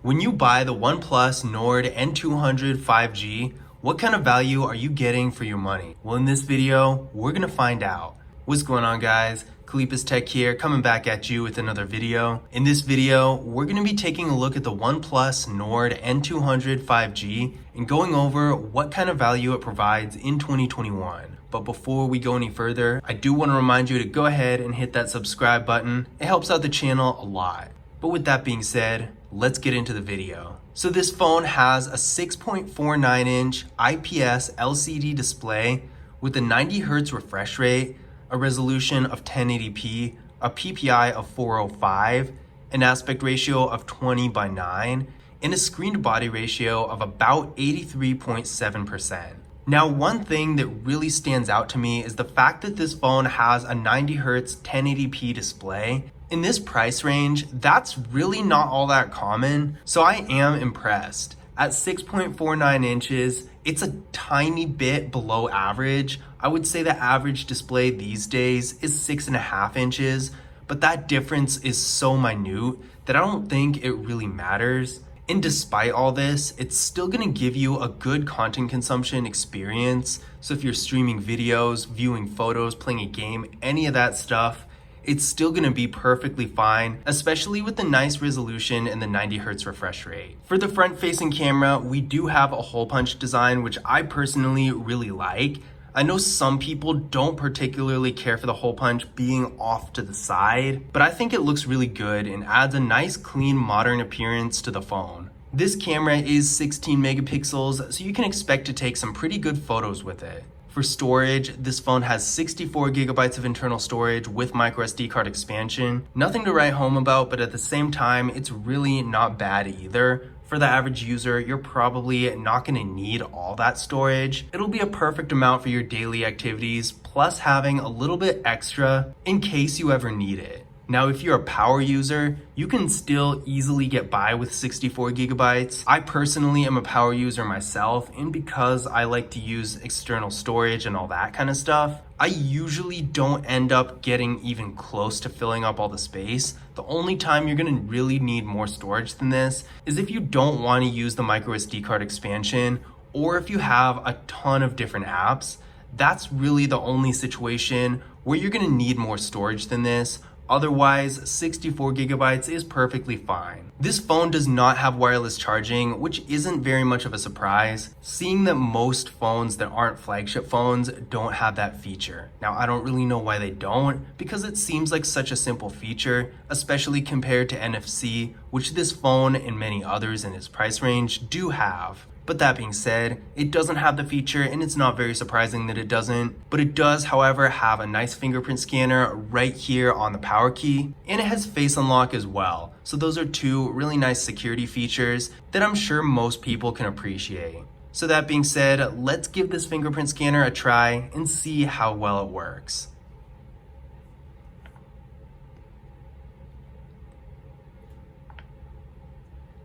When you buy the OnePlus Nord N200 5G, what kind of value are you getting for your money? Well, in this video, we're gonna find out. What's going on, guys? Kalipas Tech here, coming back at you with another video. In this video, we're gonna be taking a look at the OnePlus Nord N200 5G and going over what kind of value it provides in 2021. But before we go any further, I do want to remind you to go ahead and hit that subscribe button. It helps out the channel a lot. But with that being said, let's get into the video. So this phone has a 6.49 inch IPS LCD display with a 90 Hz refresh rate, a resolution of 1080p, a PPI of 405, an aspect ratio of 20:9, and a screen to body ratio of about 83.7%. Now, one thing that really stands out to me is the fact that this phone has a 90 Hz 1080p display. In this price range, that's really not all that common, so I am impressed. At 6.49 inches, it's a tiny bit below average. I would say the average display these days is 6.5 inches, but that difference is so minute that I don't think it really matters. And despite all this, it's still gonna give you a good content consumption experience. So if you're streaming videos, viewing photos, playing a game, any of that stuff, it's still gonna be perfectly fine, especially with the nice resolution and the 90 Hz refresh rate. For the front-facing camera, we do have a hole punch design, which I personally really like. I know some people don't particularly care for the hole punch being off to the side, but I think it looks really good and adds a nice, clean, modern appearance to the phone. This camera is 16 megapixels, so you can expect to take some pretty good photos with it. For storage, this phone has 64 gigabytes of internal storage with microSD card expansion. Nothing to write home about, but at the same time, it's really not bad either. For the average user, you're probably not gonna need all that storage. It'll be a perfect amount for your daily activities, plus having a little bit extra in case you ever need it. Now, if you're a power user, you can still easily get by with 64 gigabytes. I personally am a power user myself, and because I like to use external storage and all that kind of stuff, I usually don't end up getting even close to filling up all the space. The only time you're gonna really need more storage than this is if you don't wanna use the microSD card expansion, or if you have a ton of different apps. That's really the only situation where you're gonna need more storage than this. Otherwise, 64 gigabytes is perfectly fine. This phone does not have wireless charging, which isn't very much of a surprise, seeing that most phones that aren't flagship phones don't have that feature. Now, I don't really know why they don't, because it seems like such a simple feature, especially compared to NFC, which this phone and many others in its price range do have. But that being said, it doesn't have the feature, and it's not very surprising that it doesn't. But it does, however, have a nice fingerprint scanner right here on the power key, and it has face unlock as well. So those are two really nice security features that I'm sure most people can appreciate. So that being said, let's give this fingerprint scanner a try and see how well it works.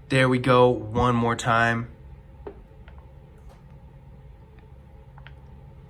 There we go, one more time.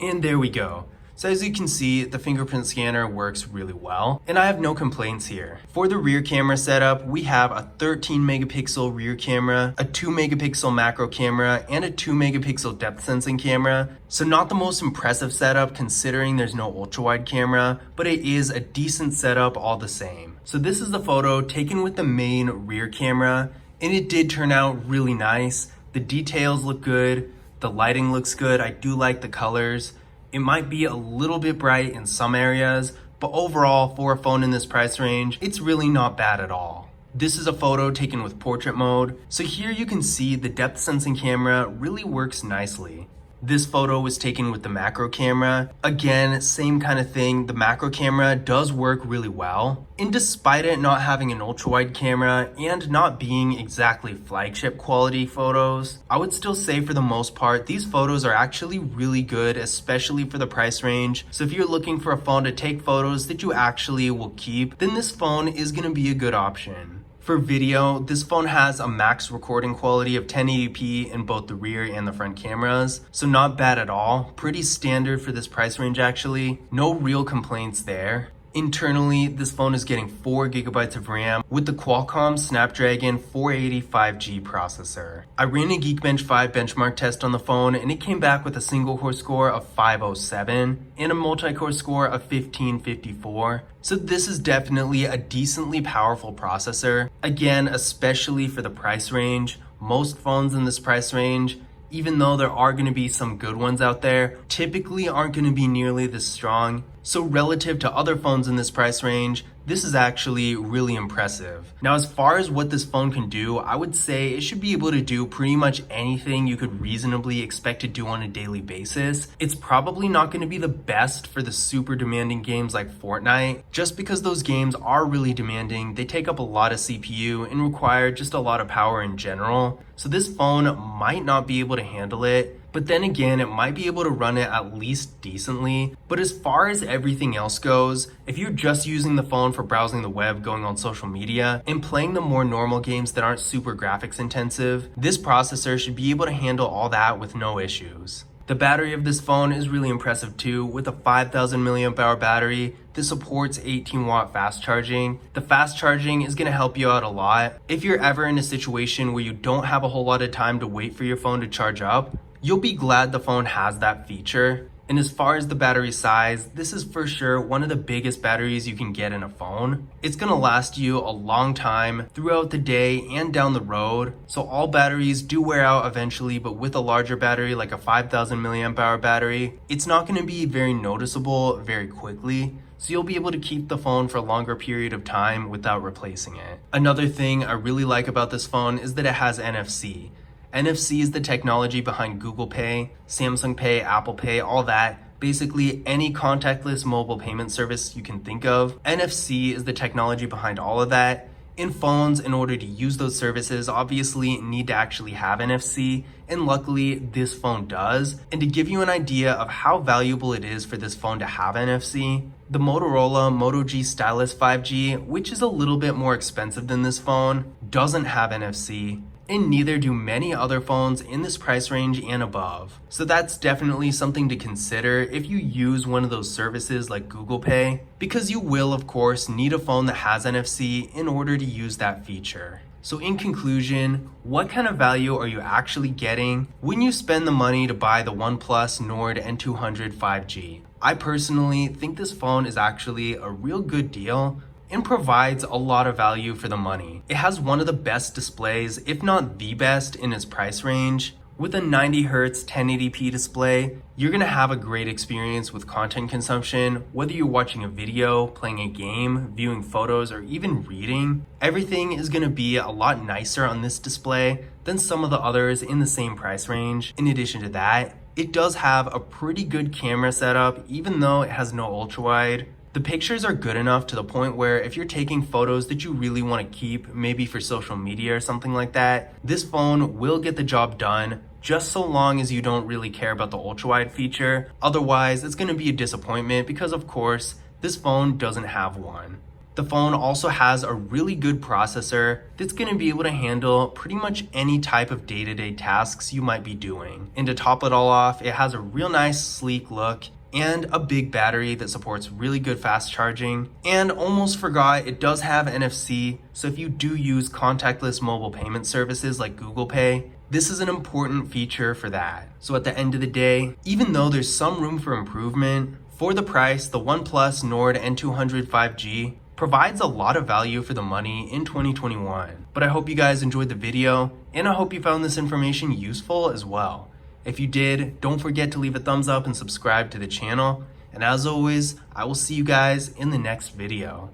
And there we go. So as you can see, the fingerprint scanner works really well, and I have no complaints here. For the rear camera setup, we have a 13 megapixel rear camera, a 2 megapixel macro camera, and a 2 megapixel depth sensing camera. So not the most impressive setup considering there's no ultra wide camera, but it is a decent setup all the same. So this is the photo taken with the main rear camera, and it did turn out really nice. The details look good. The lighting looks good. I do like the colors. It might be a little bit bright in some areas, but overall, for a phone in this price range, it's really not bad at all. This is a photo taken with portrait mode. So here you can see the depth sensing camera really works nicely. This photo was taken with the macro camera. Again, same kind of thing. The macro camera does work really well. And despite it not having an ultra wide camera and not being exactly flagship quality photos, I would still say for the most part, these photos are actually really good, especially for the price range. So if you're looking for a phone to take photos that you actually will keep, then this phone is gonna be a good option. For video, this phone has a max recording quality of 1080p in both the rear and the front cameras, so not bad at all. Pretty standard for this price range actually. No real complaints there. Internally, this phone is getting 4 gigabytes of RAM with the Qualcomm Snapdragon 480 5G processor. I ran a Geekbench 5 benchmark test on the phone and it came back with a single core score of 507 and a multi-core score of 1554. So this is definitely a decently powerful processor. Again, especially for the price range. Most phones in this price range, even though there are going to be some good ones out there, typically aren't going to be nearly this strong. So relative to other phones in this price range, this is actually really impressive. Now, as far as what this phone can do, I would say it should be able to do pretty much anything you could reasonably expect to do on a daily basis. It's probably not going to be the best for the super demanding games like Fortnite, just because those games are really demanding. They take up a lot of CPU and require just a lot of power in general. So this phone might not be able to handle it. But then again, it might be able to run it at least decently. But as far as everything else goes, if you're just using the phone for browsing the web, going on social media, and playing the more normal games that aren't super graphics intensive, this processor should be able to handle all that with no issues. The battery of this phone is really impressive too, with a 5000 milliamp hour battery that supports 18 watt fast charging. The fast charging is going to help you out a lot. If you're ever in a situation where you don't have a whole lot of time to wait for your phone to charge up, you'll be glad the phone has that feature. And as far as the battery size, this is for sure one of the biggest batteries you can get in a phone. It's gonna last you a long time throughout the day and down the road. So all batteries do wear out eventually, but with a larger battery like a 5000 milliamp hour battery, it's not gonna be very noticeable very quickly. So you'll be able to keep the phone for a longer period of time without replacing it. Another thing I really like about this phone is that it has NFC. NFC is the technology behind Google Pay, Samsung Pay, Apple Pay, all that. Basically, any contactless mobile payment service you can think of. NFC is the technology behind all of that. In phones, in order to use those services, obviously need to actually have NFC, and luckily this phone does. And to give you an idea of how valuable it is for this phone to have NFC, the Motorola Moto G Stylus 5G, which is a little bit more expensive than this phone, doesn't have NFC. And neither do many other phones in this price range and above. So that's definitely something to consider if you use one of those services like Google Pay, because you will of course need a phone that has NFC in order to use that feature. So in conclusion, what kind of value are you actually getting when you spend the money to buy the OnePlus Nord N200 5G? I personally think this phone is actually a real good deal and provides a lot of value for the money. It has one of the best displays, if not the best, in its price range. With a 90Hz 1080p display, you're gonna have a great experience with content consumption, whether you're watching a video, playing a game, viewing photos, or even reading. Everything is gonna be a lot nicer on this display than some of the others in the same price range. In addition to that, it does have a pretty good camera setup, even though it has no ultra-wide. The pictures are good enough to the point where if you're taking photos that you really want to keep, maybe for social media or something like that, this phone will get the job done, just so long as you don't really care about the ultra-wide feature. Otherwise, it's going to be a disappointment because of course, this phone doesn't have one. The phone also has a really good processor that's going to be able to handle pretty much any type of day-to-day tasks you might be doing. And to top it all off, it has a real nice sleek look and a big battery that supports really good fast charging. And almost forgot, it does have NFC, so if you do use contactless mobile payment services like Google Pay, this is an important feature for that. So at the end of the day, even though there's some room for improvement, for the price, the OnePlus Nord N200 5G provides a lot of value for the money in 2021. But I hope you guys enjoyed the video, and I hope you found this information useful as well. If you did, don't forget to leave a thumbs up and subscribe to the channel. And as always, I will see you guys in the next video.